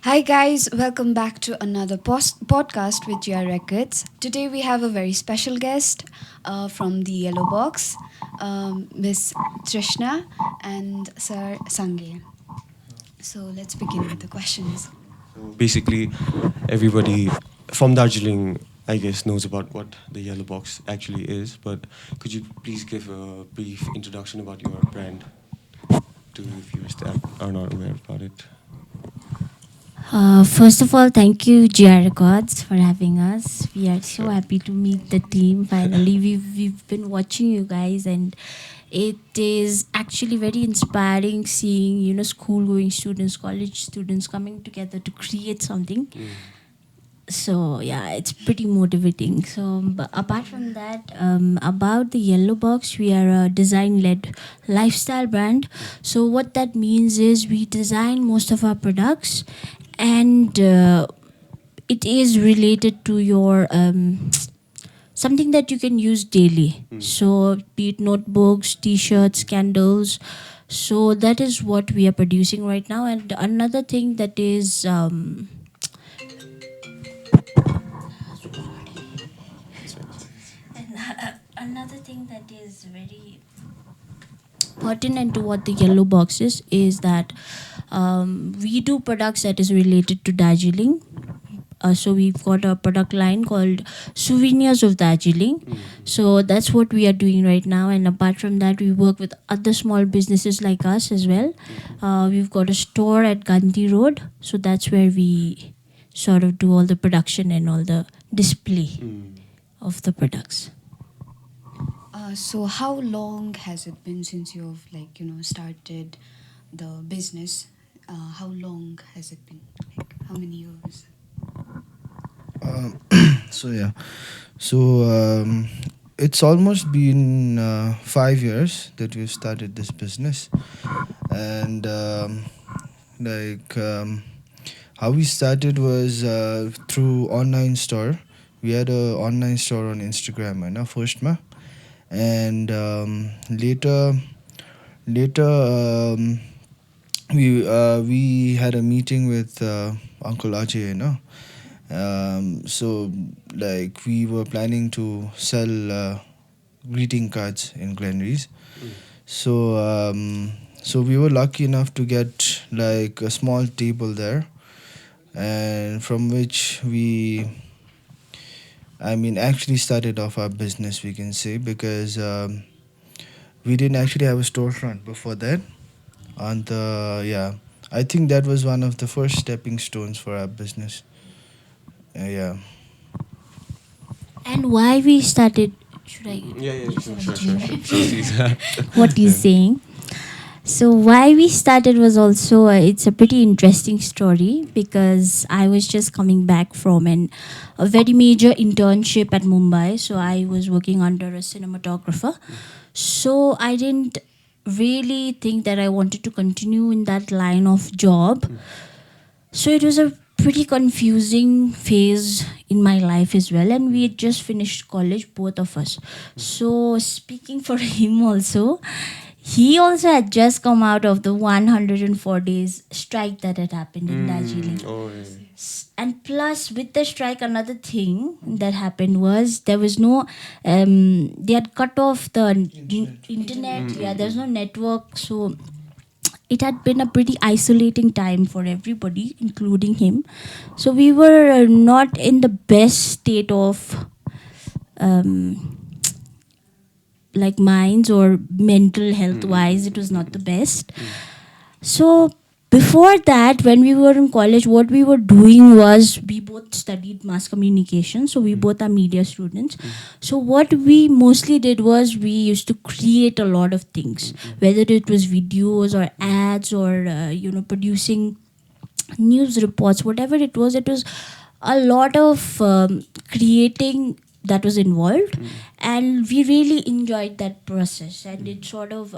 Hi, guys, welcome back to another podcast with GR Records. Today, we have a very special guest from the Yellow Box, Miss Trishna and Sir Sange. So, let's begin with the questions. Basically, everybody from Darjeeling, I guess, knows about what the Yellow Box actually is. But could you please give a brief introduction about your brand to viewers that are not aware about it? First of all, thank you, GR Records, for having us. We are so Sure. happy to meet the team finally. We've been watching you guys, and it is actually very inspiring seeing school going students, college students coming together to create something. So yeah, it's pretty motivating. So but apart from that, about the Yellow Box, we are a design-led lifestyle brand. So what that means is we design most of our products, and it is related to your something that you can use daily. So be it notebooks, t-shirts, candles. So that is what we are producing right now. And another thing that is another thing that is very pertinent to what the Yellow Box is that we do products that is related to Darjeeling. So we've got a product line called Souvenirs of Darjeeling. So that's what we are doing right now. And apart from that, we work with other small businesses like us as well. We've got a store at Gandhi Road. So that's where we sort of do all the production and all the display of the products. So, how long has it been since you've started the business? How long has it been? Like, how many years? Um, so yeah, so it's almost been 5 years that we've started this business, and how we started was through online store. We had a online store on Instagram, first ma, and later we had a meeting with Uncle Ajay, so like we were planning to sell greeting cards in Glenries. So we were lucky enough to get like a small table there, and from which actually started off our business, we can say, because we didn't actually have a storefront before that. And yeah, I think that was one of the first stepping stones for our business. Yeah. And why we started, should I? Yeah, sure. Proceed. What he's saying. So why we started was also it's a pretty interesting story because I was just coming back from a very major internship at Mumbai. So I was working under a cinematographer. So I didn't really think that I wanted to continue in that line of job. So it was a pretty confusing phase in my life as well, and we had just finished college, both of us. So speaking for him also, he also had just come out of the 104 days strike that had happened in Darjeeling. Oh, yeah. And plus, with the strike, another thing that happened was there was no, they had cut off the internet. Yeah, there's no network. So it had been a pretty isolating time for everybody, including him. So we were not in the best state of um, like minds or mental health wise. It was not the best. So before that, when we were in college, what we were doing was we both studied mass communication. So we both are media students. So what we mostly did was we used to create a lot of things, whether it was videos or ads or producing news reports, whatever it was. It was a lot of creating that was involved, and we really enjoyed that process. And it sort of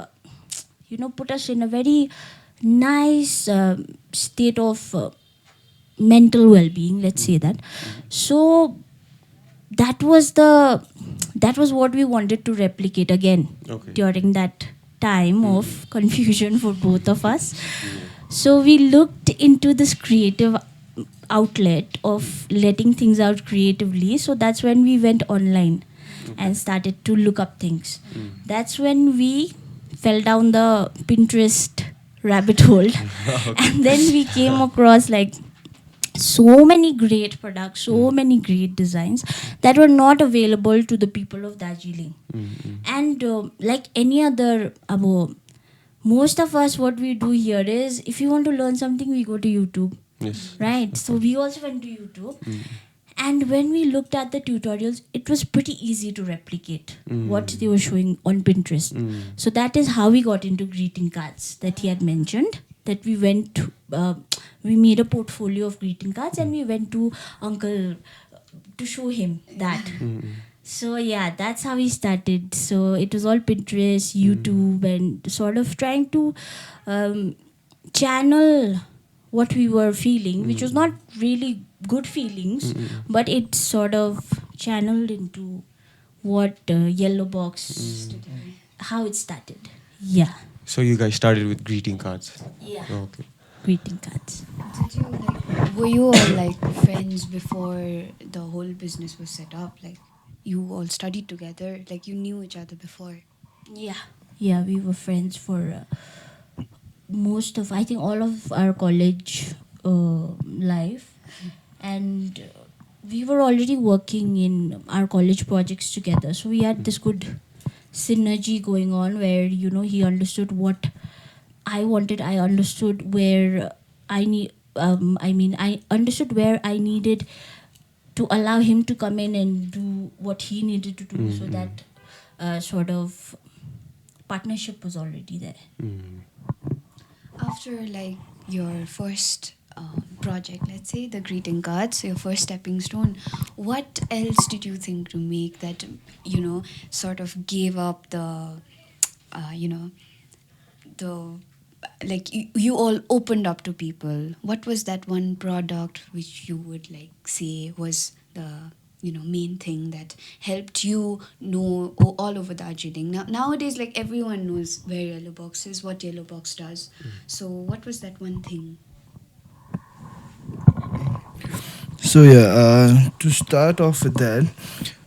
put us in a very nice state of mental well-being, let's say that. So that was what we wanted to replicate again Okay. during that time of confusion for both of us. So we looked into this creative outlet of letting things out creatively. So that's when we went online and started to look up things. That's when we fell down the Pinterest rabbit hole. And then we came across like so many great products, so many great designs that were not available to the people of Darjeeling. And like any other most of us, what we do here is, if you want to learn something, we go to YouTube. Yes. Right? So we also went to YouTube. And when we looked at the tutorials, it was pretty easy to replicate what they were showing on Pinterest. So that is how we got into greeting cards that he had mentioned. That we went to, we made a portfolio of greeting cards and we went to Uncle to show him that. So yeah, that's how we started. So it was all Pinterest, YouTube, and sort of trying to channel what we were feeling, which was not really good feelings, but it sort of channeled into what Yellow Box, how it started. Yeah, So you guys started with greeting cards. yeah, Okay. greeting cards. Did you were you all like friends before the whole business was set up? Like you all studied together, like you knew each other before. Yeah, we were friends for most of, I think, all of our college life, and we were already working in our college projects together. So we had this good synergy going on where he understood what I wanted. I understood where I need. I understood where I needed to allow him to come in and do what he needed to do. So that sort of partnership was already there. After like your first project, let's say the greeting cards, your first stepping stone, what else did you think to make that sort of gave up the the like you all opened up to people? What was that one product which you would like say was the main thing that helped you know all over Darjeeling? Nowadays, like everyone knows where Yellow Box is, what Yellow Box does. So what was that one thing? So yeah, to start off with that,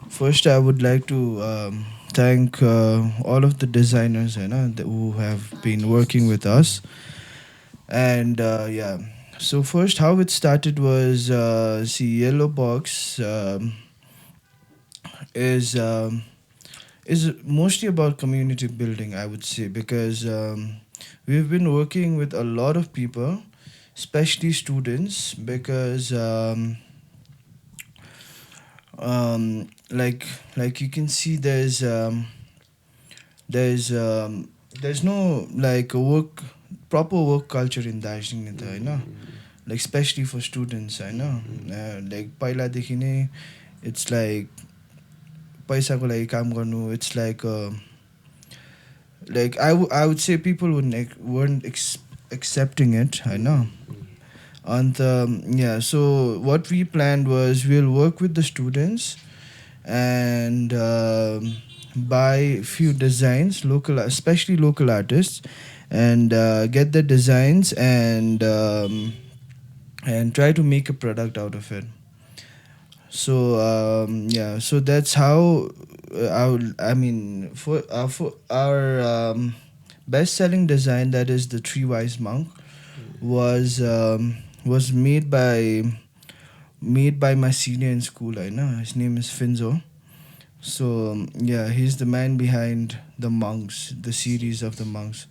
first I would like to thank all of the designers, who have been working with us. And yeah, so first how it started was, see, Yellow Box is is mostly about community building, I would say, because we've been working with a lot of people, especially students, because like you can see there's there's no like a proper work culture in Darjeeling, like especially for students, like पहिला देखि नै it's like पैसाको लागि काम गर्नु, it's like I would say people weren't accepting it, I know. And yeah, so what we planned was we'll work with the students and buy few designs, especially local artists, and get the designs and try to make a product out of it. So yeah, so that's how for our best-selling design, that is the Three Wise Monk, was made by my senior in school. I know his name is Finzo. So yeah, he's the man behind the monks, the series of the monks,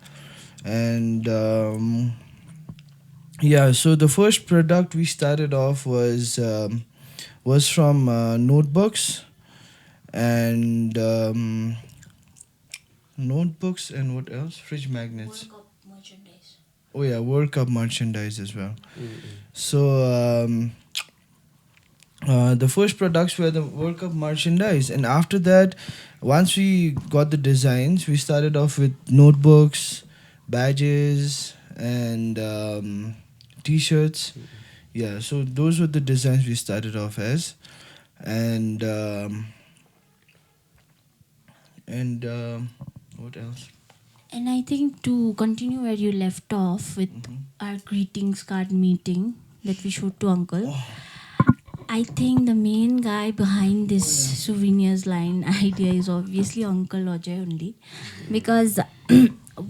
and yeah. So the first product we started off was from notebooks and notebooks and what else? Fridge magnets. World Cup merchandise. Oh yeah, World Cup merchandise as well. So the first products were the World Cup merchandise, and after that, once we got the designs, we started off with notebooks, badges, and T-shirts. Yeah, so those were the designs we started off as, and what else? And I think to continue where you left off with our greetings card meeting, that we showed to uncle. I think the main guy behind this souvenirs line idea is obviously Uncle Ajay only, because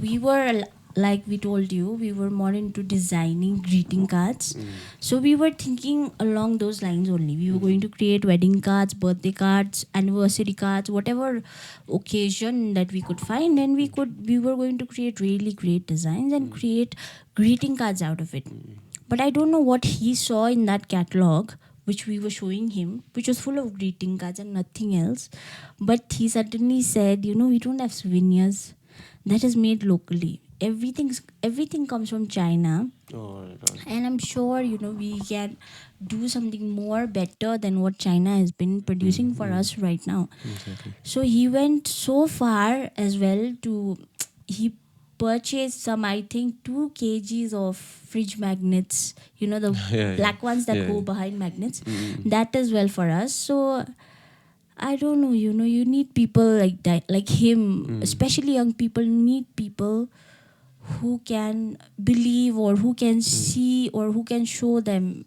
we were, like we told you, we were more into designing greeting cards. So we were thinking along those lines only. We were going to create wedding cards, birthday cards, anniversary cards, whatever occasion that we could find, and we were going to create really great designs and create greeting cards out of it. But I don't know what he saw in that catalog, which we were showing him, which was full of greeting cards and nothing else. But he suddenly said, we don't have souvenirs. That is made locally. Everything comes from China. Oh, my God. And I'm sure, we can do something more better than what China has been producing for us right now. Exactly. So he went so far as well he purchased some, I think, 2 kgs of fridge magnets, the Yeah, black ones that go yeah. behind magnets. That as well for us. So I don't know, you need people like that, like him, especially young people need people who can believe or who can see or who can show them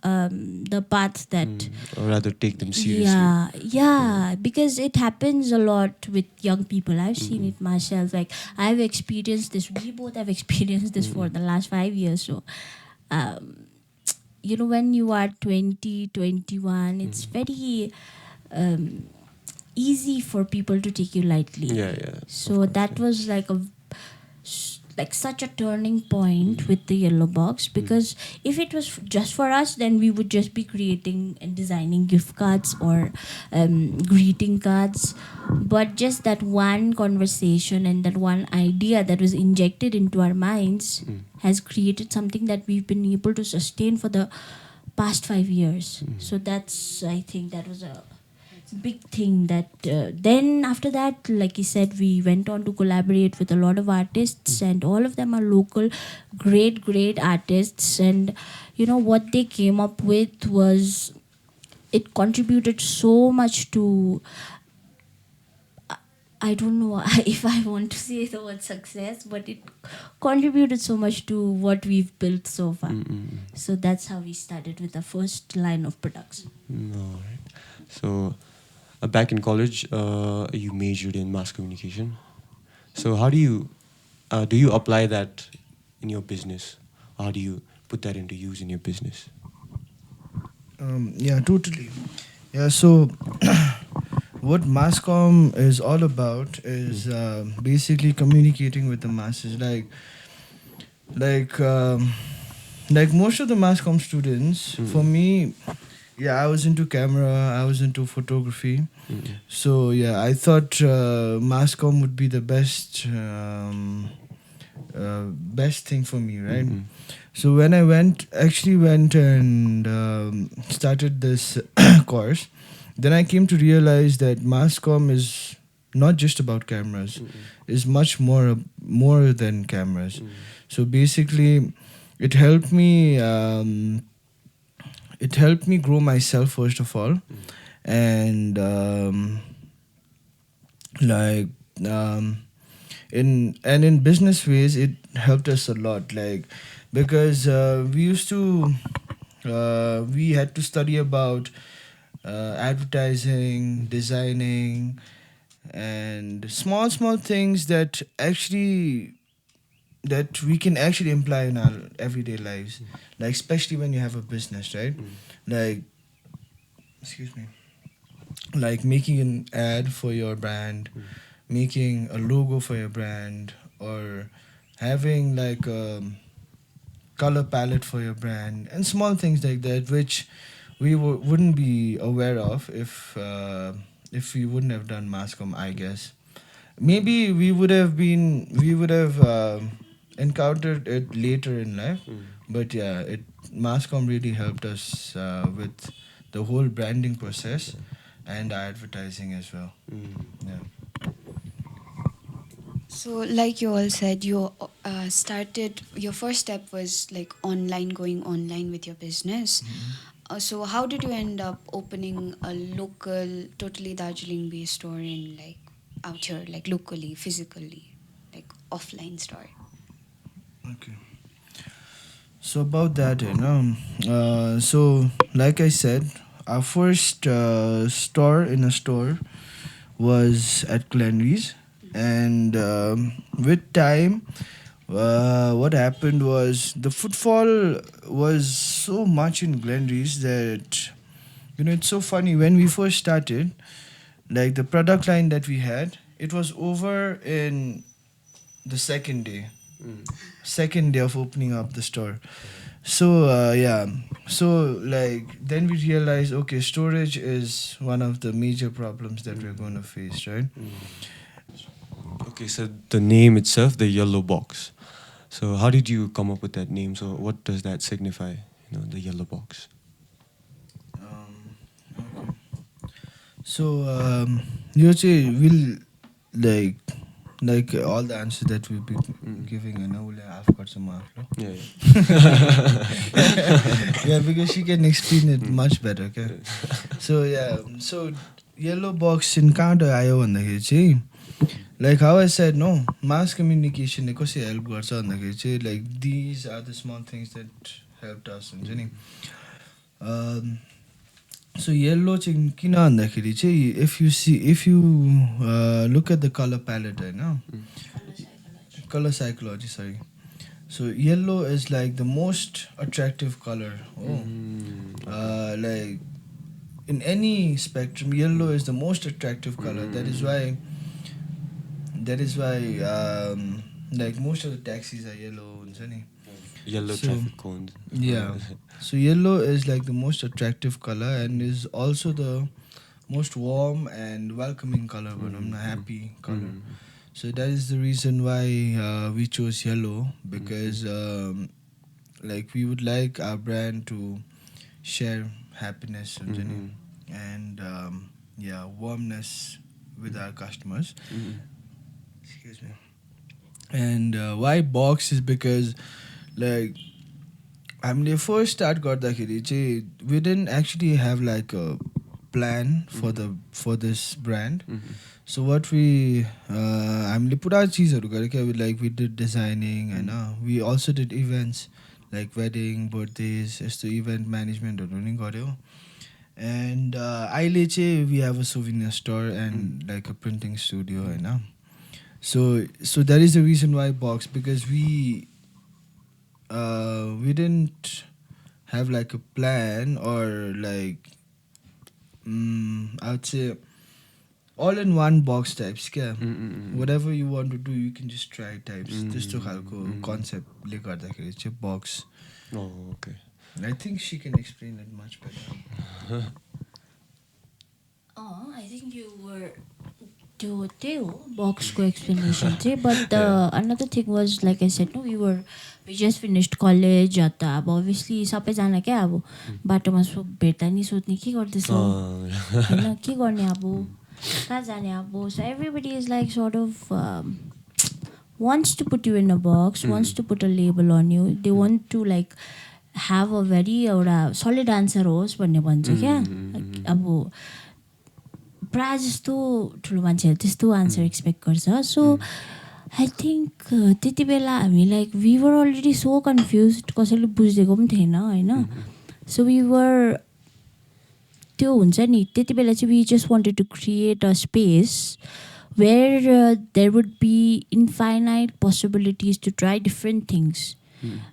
the path that Or rather, take them seriously. yeah, because it happens a lot with young people. I've seen it myself. Like, I've experienced this. We both have experienced this for the last 5 years. So, when you are 20, 21, it's very easy for people to take you lightly. Yeah. So that was like such a turning point with the yellow box, because if it was just for us, then we would just be creating and designing gift cards or greeting cards. But just that one conversation and that one idea that was injected into our minds has created something that we've been able to sustain for the past 5 years. So I think that was a big thing that then after that, like he said, we went on to collaborate with a lot of artists, and all of them are local great artists. And what they came up with was, it contributed so much to, I don't know if I want to say the word success, but it contributed so much to what we've built so far. So that's how we started with the first line of products. All right. So, back in college, you majored in mass communication. So, how do you apply that in your business? How do you put that into use in your business? Yeah, totally. Yeah, so what Masscom is all about is basically communicating with the masses. Like most of the Masscom students, for me, yeah, I was into camera, I was into photography. So yeah, I thought Masscom would be the best thing for me, right? So when I went and started this course, then I came to realize that Masscom is not just about cameras; is much more than cameras. So basically, it helped me. It helped me grow myself first of all, and like in business ways, it helped us a lot. Like because we had to study about advertising, designing, and small things that we can actually imply in our everyday lives, like especially when you have a business, right? Like, excuse me, like making an ad for your brand, making a logo for your brand, or having like a color palette for your brand, and small things like that, which we wouldn't be aware of if we wouldn't have done Masscom, I guess. Maybe we would have encountered it later in life, but yeah, Masscom really helped us with the whole branding process and advertising as well. Yeah. So, like you all said, you started, your first step was like going online with your business. So, how did you end up opening a local, totally Darjeeling based store in like out here, like locally, physically, like offline store? Okay. So about that, so like I said, our first store in a store was at Glenries, and with time, what happened was the footfall was so much in Glenries that it's so funny when we first started, like the product line that we had, it was over in the second day of opening up the store. So yeah, so like then we realized, okay, storage is one of the major problems that we're going to face, right? Okay, so the name itself, the yellow box. So how did you come up with that name? So what does that signify? The yellow box. Okay. So you say will like all the answers that we'll be giving, we'll have got some mark, no? Yeah. Yeah, because she can explain it much better. Okay. So yeah, so yellow box in counter आयो भन्दाखेरि चाहिँ like how I said, no, mass communication ले कसरी help गर्छ भन्दाखेरि चाहिँ like these are the small things that helped us हुन्छ नि. So yellow चाहिँ किन भन्दाखेरि चाहिँ if you look at the color palette होइन, color psychology, sorry. So yellow is like the most attractive color. Like in any spectrum, yellow is the most attractive color. That is why like most of the taxis are yellow. Yellow So- traffic cones. Yeah. So yellow is like the most attractive color and is also the most warm and welcoming color, happy color. So that is the reason why we chose yellow, because like we would like our brand to share happiness and yeah, warmness with our customers. Excuse me. And why box is because like हामीले first start गर्दाखेरि चाहिँ we didn't actually have like a plan for this brand. So what we हामीले पुरा चिजहरू गरेँ क्या, like we did designing and we also did events like wedding, birthdays, यस्तो event managementहरू पनि गऱ्यौँ. And अहिले चाहिँ we have a souvenir store and like a printing studio होइन. So that is the reason why box, because we didn't have like a plan or like I would say all in one box types क्या. Whatever you want to do you can just try types. त्यस्तो खालको कन्सेप्टले गर्दाखेरि चाहिँ box. Oh, okay. I think she can explain it much better. I think you were त्यही हो बक्सको explanation चाहिँ. But another thing was like I said no we just finished college या त अब अभियसली सबैजना क्या अब बाटोमा भेट्दा नि सोध्ने के गर्दैछौ होइन, के गर्ने अब, कहाँ जाने अब. सो everybody is like sort of wants to put you in a box, wants to put a label on you. They want to like have a very एउटा solid answer होस् भन्ने भन्छ क्या. अब प्रायः जस्तो ठुलो मान्छेहरू त्यस्तो आन्सर एक्सपेक्ट गर्छ. सो आई थिङ्क त्यति बेला हामी like we were already so confuse, कसैले बुझिदिएको पनि थिएन होइन. सो वी वर त्यो हुन्छ नि त्यति बेला चाहिँ we just wanted to create a space where there would be infinite possibilities to try different things.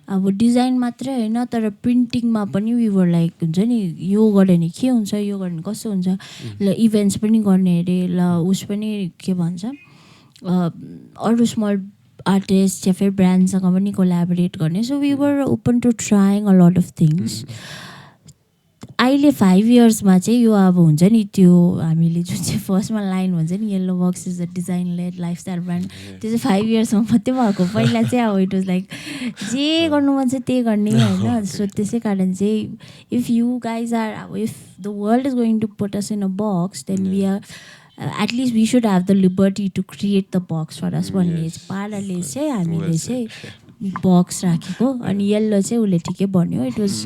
अब डिजाइन मात्रै होइन तर प्रिन्टिङमा पनि वी वर लाइक हुन्छ नि यो गऱ्यो भने के हुन्छ, यो गऱ्यो भने कस्तो हुन्छ, ल इभेन्ट्स पनि गर्ने अरे, ल उस पनि के भन्छ अरू स्मल आर्टिस्ट या फेरि ब्रान्डसँग पनि कोलाबोरेट गर्ने. So we were open to trying a lot of things. अहिले 5 इयर्समा चाहिँ यो अब हुन्छ नि त्यो हामीले जुन चाहिँ फर्स्टमा लाइन भन्छ नि yellow box is a design led lifestyle brand, त्यो चाहिँ 5 इयर्समा मात्रै भएको. पहिला चाहिँ अब इट वाज लाइक जे गर्नु मन छ त्यही गर्ने होइन. सो त्यसै कारण चाहिँ इफ यु गाइज आर अब if the world is going to put us in a box then we are at least we should have the liberty to create the box for us भन्ने पाराले चाहिँ हामीले चाहिँ बक्स राखेको. अनि येल्लो चाहिँ उसले ठिकै भन्यो, it was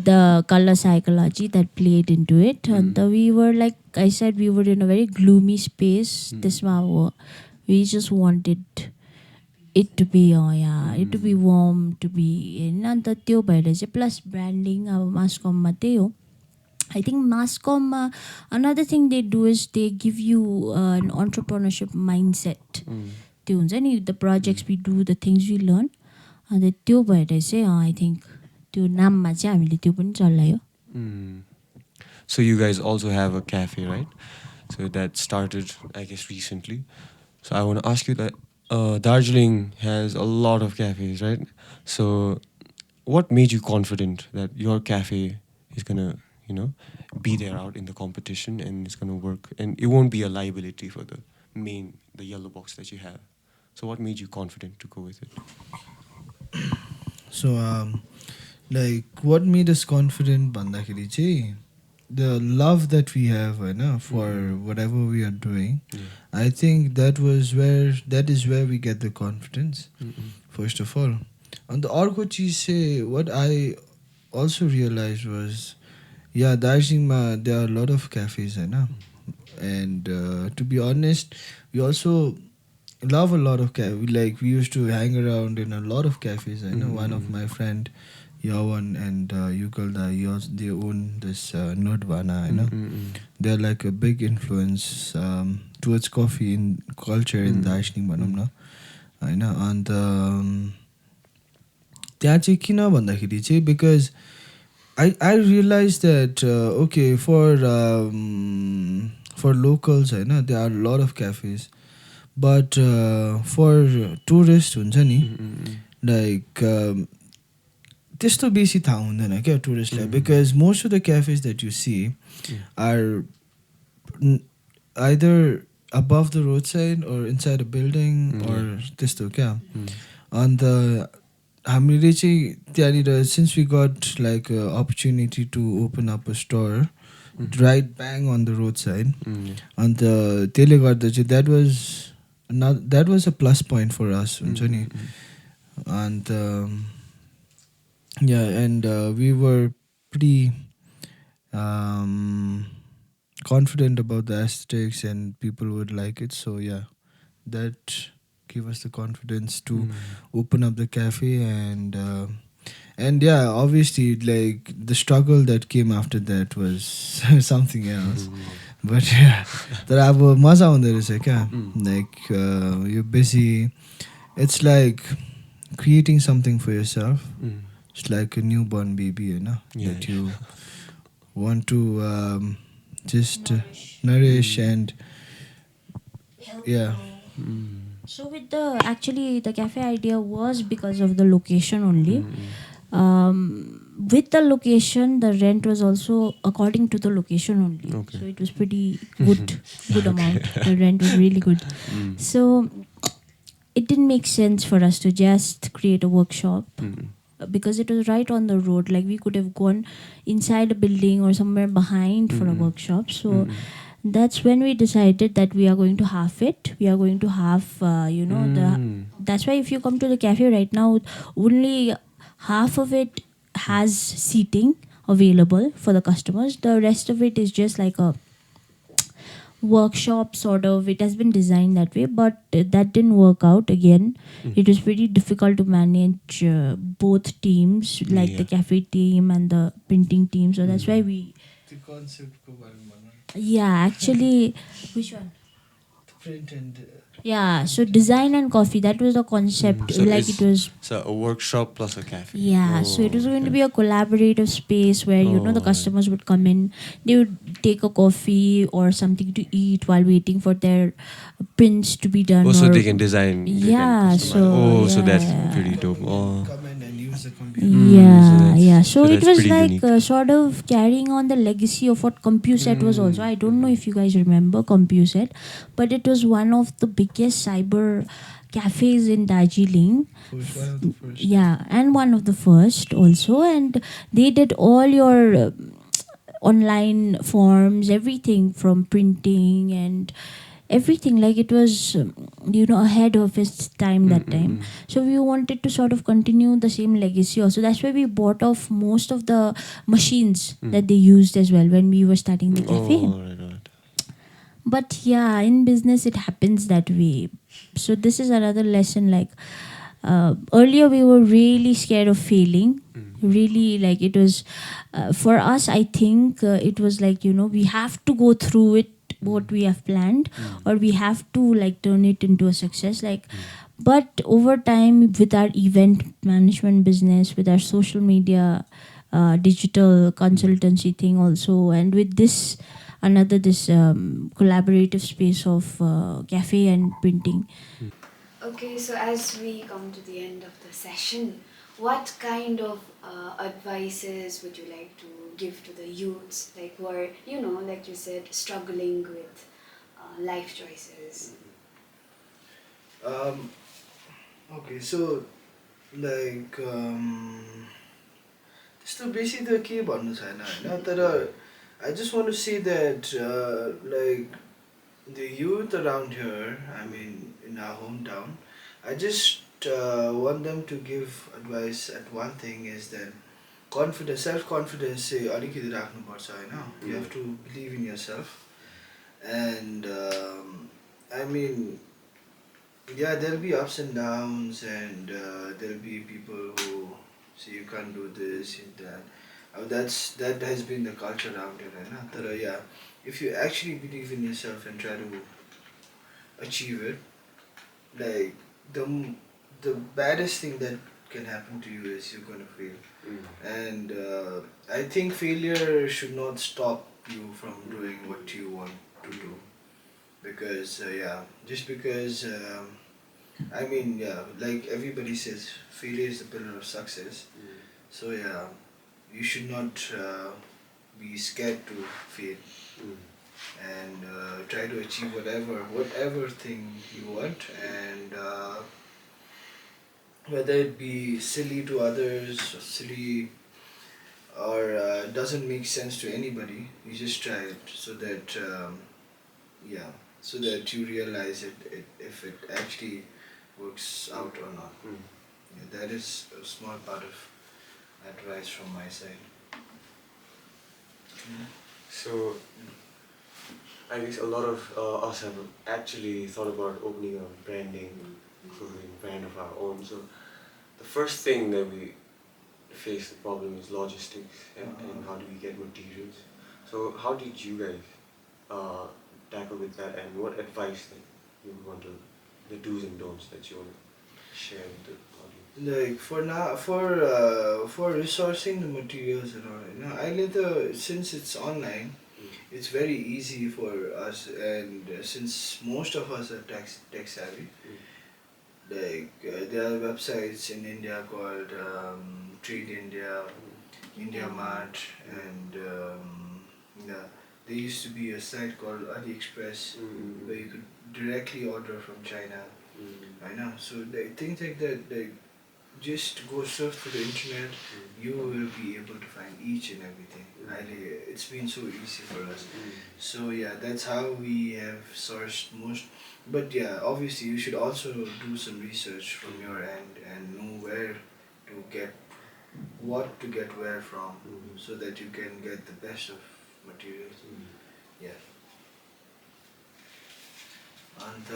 the colour psychology that played in to it. And we were like I said we were in a very gloomy space. त्यसमा अब we just wanted it to be it to be warm to be and the त्यो भएर चाहिँ plus branding अब मासकममा त्यही हो. I think Mascom, another thing they do is they give you an entrepreneurship mindset. त्यो हुन्छ नि, the projects we do, the things we learn. अन्त त्यो भएर चाहिँ I think त्यो नाममा चाहिँ हामीले त्यो पनि चलायो. So you guys also have a cafe, right? So that started, I guess, recently. So I want to ask you that Darjeeling has a lot of cafes, right? So what made you confident that your cafe is gonna, be there out in the competition and it's gonna work and it won't be a liability for the yellow box that you have? So what made you confident to go with it? So like what made us confident भन्दाखेरि चाहिँ the love that we have for whatever we are doing. I think that is where we get the confidence. First of all, and the अर्को चिज चाहिँ what I also realized was Darjeeling there are a lot of cafes and to be honest we also love a lot of like we used to hang around in a lot of cafes. One of my friend Yawan and Yukalda, they own this Nerdvana. They're like a big influence towards coffee in culture in Darjeeling भनौँ न हैन. अन्त त्यहाँ चाहिँ किन भन्दाखेरि चाहिँ because I realized that okay for locals there are a lot of cafes, but for tourists हुन्छ नि like त्यस्तो बेसी थाहा हुँदैन क्या टुरिस्टलाई, because most of the cafes that you see are either above the roadside or inside a building or त्यस्तो क्या. अन्त हामीले चाहिँ त्यहाँनिर since we got like a opportunity to open up a store right bang on the roadside, अन्त त्यसले गर्दा चाहिँ that was a plus point for us हुन्छ नि. अन्त and we were pretty confident about the aesthetics and people would like it, so that gave us the confidence to open up the cafe. And obviously like the struggle that came after that was something else. But तर अब मजा आउँदो रहेछ क्या, like you're busy, it's like creating something for yourself. It's like a newborn baby, that you want to just nourish and So with the cafe idea was because of the location only. With the location, the rent was also according to the location only. Okay. So it was pretty good amount. The rent was really good. So it didn't make sense for us to just create a workshop. Because it was right on the road, like we could have gone inside a building or somewhere behind for a workshop. So that's when we decided that we are going to half it. We are going to half, that's why if you come to the cafe right now, only half of it has seating available for the customers. The rest of it is just like a workshop sort of. It has been designed that way, but that didn't work out again. It was pretty difficult to manage both teams, like the cafe team and the printing team. So that's why we actually which one? Print and so design and coffee, that was the concept. So like it was a workshop plus a cafe. So it was going to be a collaborative space where the customers would come in, they would take a coffee or something to eat while waiting for their prints to be done. So they can design. So that's pretty dope. come in and use the computer. So it was pretty like sort of carrying on the legacy of what CompuSet was also. I don't know if you guys remember CompuSet, but it was one of the biggest cyber cafes in Darjeeling. And one of the first also. And they did all your online forms, everything from printing and everything. Like it was, ahead of its time that time. So we wanted to sort of continue the same legacy also. That's why we bought off most of the machines that they used as well when we were starting the cafe. Right. But yeah, in business it happens that way. So this is another lesson. Like earlier we were really scared of failing. Really, like it was for us. I think it was like, we have to go through it what we have planned, or we have to like turn it into a success. Like, but over time with our event management business, with our social media, digital consultancy thing also, and with this another this collaborative space of cafe and printing. Okay, so as we come to the end of the session, what kind of advices would you like to give to the youths, like who are, like you said, struggling with life choices? Um, okay, so like त्यस्तो बेसी त के भन्नु छैन होइन तर I just want to say that like the youth around here, I mean in our hometown, I just want them to give advice at one thing is that confidence, self-confidence चाहिँ अलिकति राख्नुपर्छ होइन. You have to believe in yourself and I mean yeah, there'll be ups and downs and there'll be people who say you can't do this and that. That has been the culture around here, right? But yeah, if you actually believe in yourself and try to achieve it, like the baddest thing that can happen to you is you're gonna fail. And I think failure should not stop you from doing what you want to do because yeah, just because. I mean, yeah, like everybody says, failure is the pillar of success. So yeah, you should not be scared to fail and try to achieve whatever thing you want, and whether it be silly to others or silly or doesn't make sense to anybody, you just try it so that yeah, so that you realize if it actually works out or not. Yeah, that is a small part of advice from my side. So, I guess a lot of us have actually thought about opening a branding, clothing brand of our own. So, the first thing that we face the problem is logistics and how do we get materials. So, how did you guys tackle with that, and what advice that you would want to, the do's and don'ts that you want to share with the audience? Like for now, for resourcing the materials and all, I since it's online, it's very easy for us, and since most of us are tech savvy, like there are websites in India called Trade India, India Mart, and yeah, there used to be a site called AliExpress where you could directly order from China. I know. So like, things like that, like just go surf through the internet, you will be able to find each and everything. It's been so easy for us. So yeah, that's how we have sourced most. But yeah, obviously you should also do some research from your end and know where to get what to get where from, so that you can get the best of materials. Yeah. And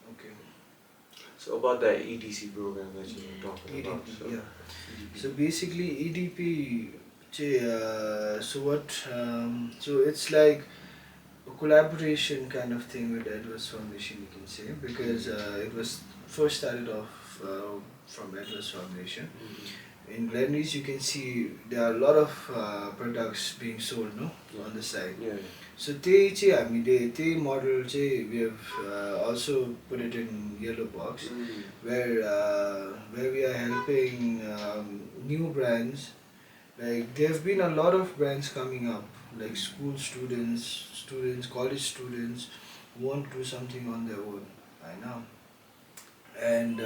okay. So, about the ETC program that you were talking about. EDP, So, yeah. So basically EDP, so it's like a collaboration kind of thing with Edwards Foundation, you can say, because it was first started off from Edwards Foundation. In Glenrees, you can see there are a lot of products being sold, no, on the side. yeah. So त्यही model we have also put it in yellow box, where we are helping new brands. Like there have been a lot of brands coming up, like school students, college students who want to do something on their own. I know, and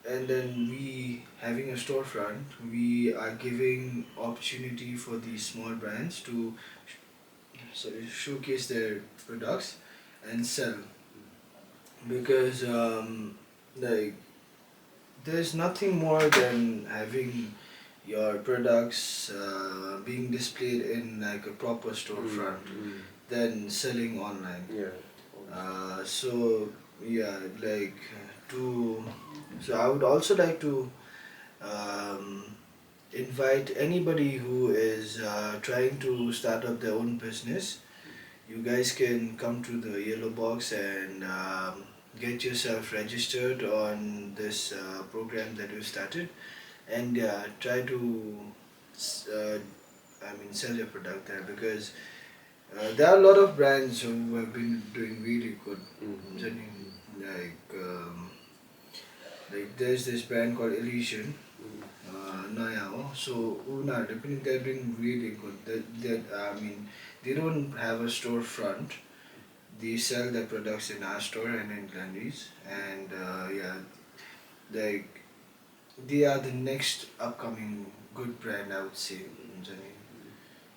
and then we having a storefront, we are giving opportunity for these small brands to showcase their products and sell, because like there's nothing more than having your products being displayed in like a proper storefront than selling online. Yeah. So yeah, like to so I would also like to um, invite anybody who is trying to start up their own business. You guys can come to the yellow box and get yourself registered on this program that we've started, and try to sell your product there, because there are a lot of brands who have been doing really good. I mean, like there's this brand called Elysian, Naavya. So definitely they're doing really good. They don't have a storefront. They sell their products in our store and in Glendy's, and like they are the next upcoming good brand, I would say.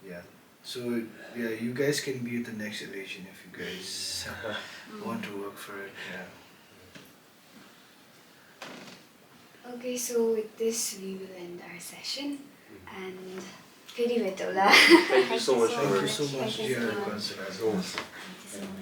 Yeah. So yeah, you guys can be the next Elysian if you guys want to work for it. Yeah. Okay, so with this we will end our session and Feri Vetola. Thank you so much. Thank you so Thank much, you dear so much. Consular. Thank you so much.